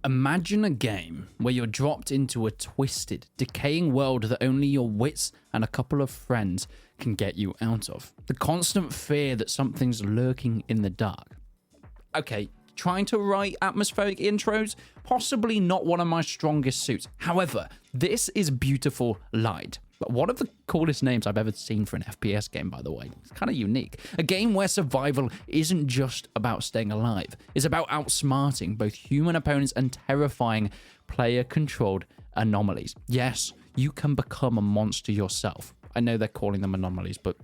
Imagine a game where you're dropped into a twisted, decaying world that only your wits and a couple of friends can get you out of. The constant fear that something's lurking in the dark. Okay, trying to write atmospheric intros? Possibly not one of my strongest suits. However, this is Beautiful Light. One of the coolest names I've ever seen for an FPS game, by the way. It's kind of unique. A game where survival isn't just about staying alive. It's about outsmarting both human opponents and terrifying player-controlled anomalies. Yes, you can become a monster yourself. I know they're calling them anomalies, but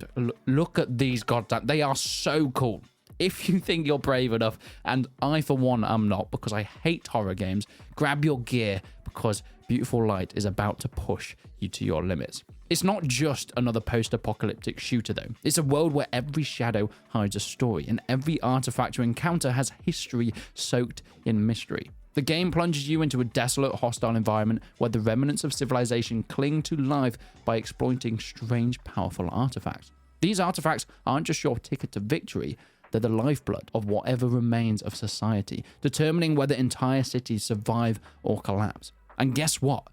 look at these goddamn... They are so cool. If you think you're brave enough, and I for one am not because I hate horror games, grab your gear because Beautiful Light is about to push you to your limits. It's not just another post-apocalyptic shooter though. It's a world where every shadow hides a story and every artifact you encounter has history soaked in mystery. The game plunges you into a desolate, hostile environment where the remnants of civilization cling to life by exploiting strange, powerful artifacts. These artifacts aren't just your ticket to victory, they're the lifeblood of whatever remains of society, determining whether entire cities survive or collapse. And guess what?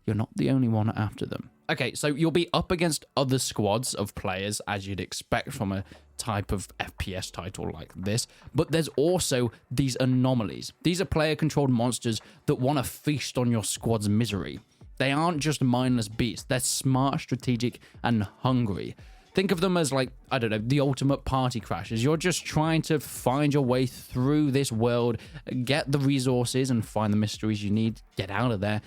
You're not the only one after them. Okay, so you'll be up against other squads of players, as you'd expect from a type of FPS title like this, but there's also these anomalies. These are player-controlled monsters that want to feast on your squad's misery. They aren't just mindless beasts, they're smart, strategic, and hungry. Think of them as like, I don't know, the ultimate party crashers. You're just trying to find your way through this world, get the resources and find the mysteries you need, get out of there.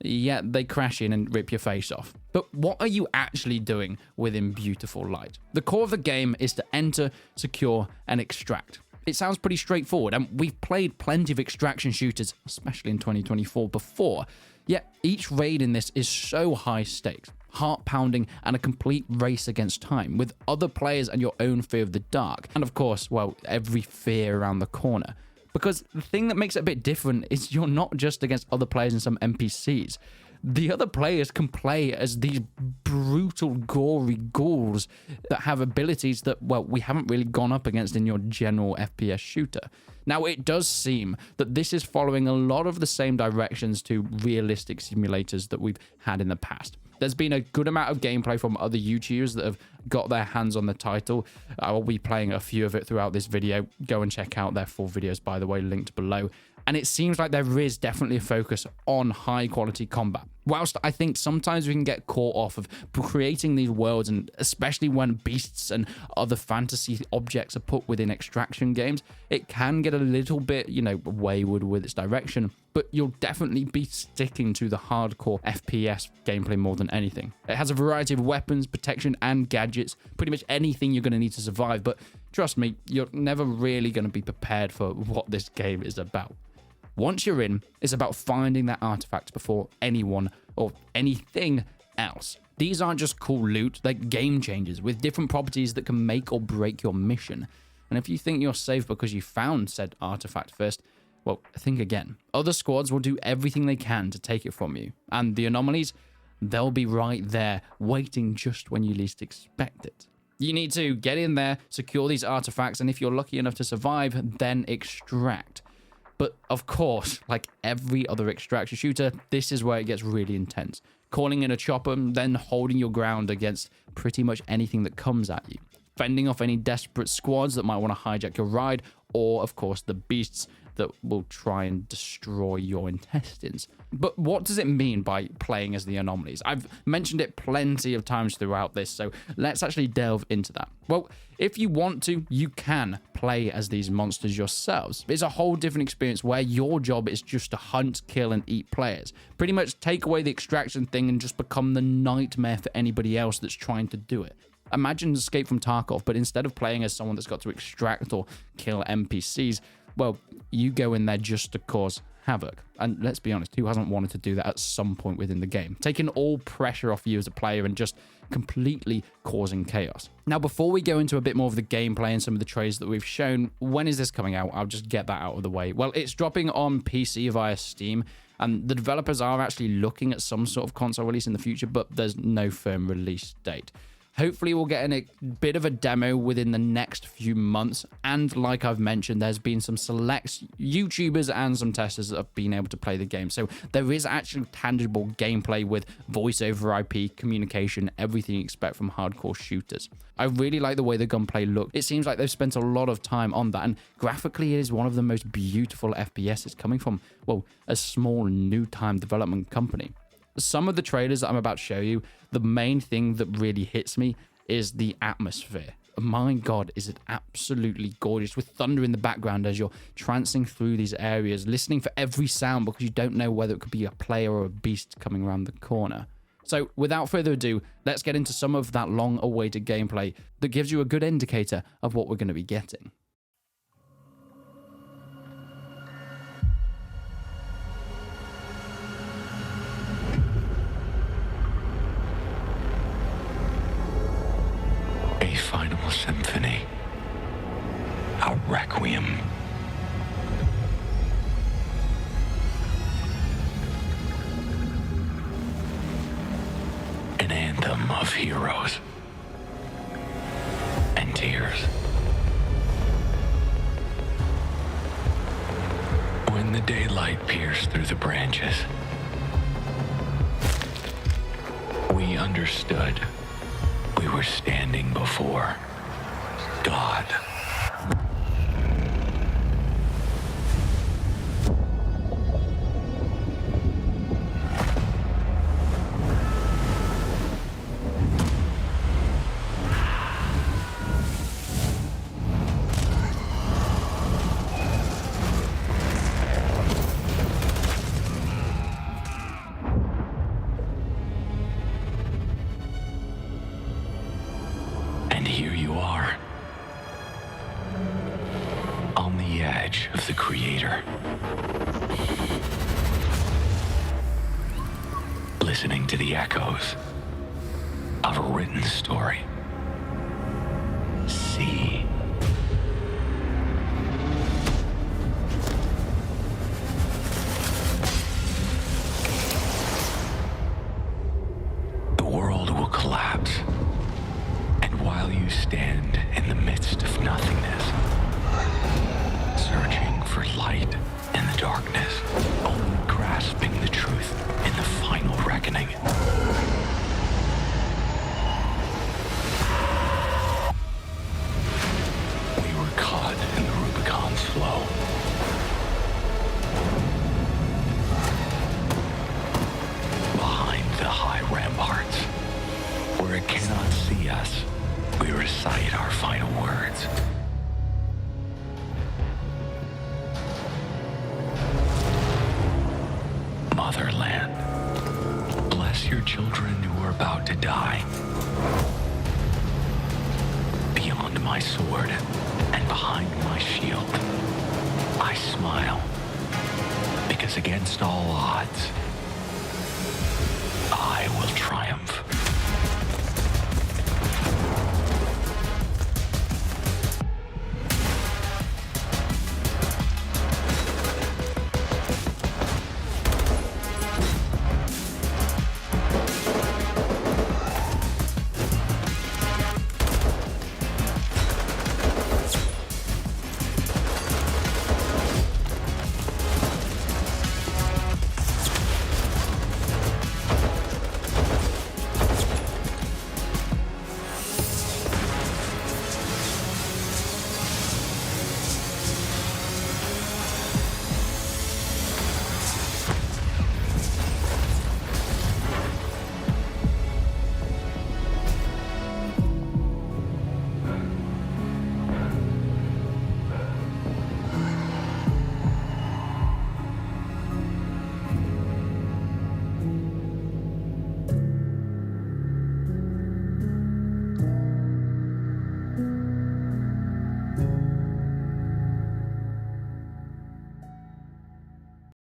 Yet they crash in and rip your face off. But what are you actually doing within Beautiful Light? The core of the game is to enter, secure, and extract. It sounds pretty straightforward, and we've played plenty of extraction shooters, especially in 2024 before. Yet each raid in this is so high stakes, heart-pounding, and a complete race against time, with other players and your own fear of the dark. And of course, well, every fear around the corner. Because the thing that makes it a bit different is you're not just against other players and some NPCs. The other players can play as these brutal, gory ghouls that have abilities that, well, we haven't really gone up against in your general FPS shooter. Now, it does seem that this is following a lot of the same directions to realistic simulators that we've had in the past. There's been a good amount of gameplay from other YouTubers that have got their hands on the title. I will be playing a few of it throughout this video. Go and check out their full videos, by the way, linked below. And it seems like there is definitely a focus on high quality combat. Whilst I think sometimes we can get caught off of creating these worlds, and especially when beasts and other fantasy objects are put within extraction games, it can get a little bit, wayward with its direction. But you'll definitely be sticking to the hardcore FPS gameplay more than anything. It has a variety of weapons, protection, and gadgets, pretty much anything you're going to need to survive. But trust me, you're never really going to be prepared for what this game is about. Once you're in, it's about finding that artifact before anyone or anything else. These aren't just cool loot, they're game changers with different properties that can make or break your mission. And if you think you're safe because you found said artifact first, well, think again. Other squads will do everything they can to take it from you. And the anomalies, they'll be right there, waiting just when you least expect it. You need to get in there, secure these artifacts, and if you're lucky enough to survive, then extract. But of course, like every other extraction shooter, this is where it gets really intense. Calling in a chopper, then holding your ground against pretty much anything that comes at you. Fending off any desperate squads that might want to hijack your ride, or of course the beasts that will try and destroy your intestines. But what does it mean by playing as the anomalies? I've mentioned it plenty of times throughout this, so let's actually delve into that. Well, if you want to, you can play as these monsters yourselves. It's a whole different experience where your job is just to hunt, kill, and eat players. Pretty much take away the extraction thing and just become the nightmare for anybody else that's trying to do it. Imagine Escape from Tarkov, but instead of playing as someone that's got to extract or kill NPCs, well, you go in there just to cause havoc. And let's be honest, who hasn't wanted to do that at some point within the game? Taking all pressure off you as a player and just completely causing chaos. Now, before we go into a bit more of the gameplay and some of the trailers that we've shown, when is this coming out? I'll just get that out of the way. Well, it's dropping on PC via Steam, and the developers are actually looking at some sort of console release in the future, but there's no firm release date. Hopefully we'll get a bit of a demo within the next few months. And like I've mentioned, there's been some select YouTubers and some testers that have been able to play the game. So there is actually tangible gameplay with voice over IP, communication, everything you expect from hardcore shooters. I really like the way the gunplay looks. It seems like they've spent a lot of time on that. And graphically, it is one of the most beautiful FPSs coming from, well, a small new time development company. Some of the trailers that I'm about to show you, the main thing that really hits me is the atmosphere. My God, is it absolutely gorgeous with thunder in the background as you're trancing through these areas, listening for every sound because you don't know whether it could be a player or a beast coming around the corner. So without further ado, let's get into some of that long-awaited gameplay that gives you a good indicator of what we're going to be getting. A final symphony, a requiem. An anthem of heroes and tears. When the daylight pierced through the branches, we understood we were standing before God. Here you are, on the edge of the Creator, listening to the echoes of a written story. See. The world will collapse. While you stand in the midst of nothingness, searching for light in the darkness, only grasping the truth in the final reckoning. We were caught in the Rubicon's flow. Behind the high ramparts, where it cannot see us, we recite our final words. Motherland, bless your children who are about to die. Beyond my sword and behind my shield, I smile, because against all odds,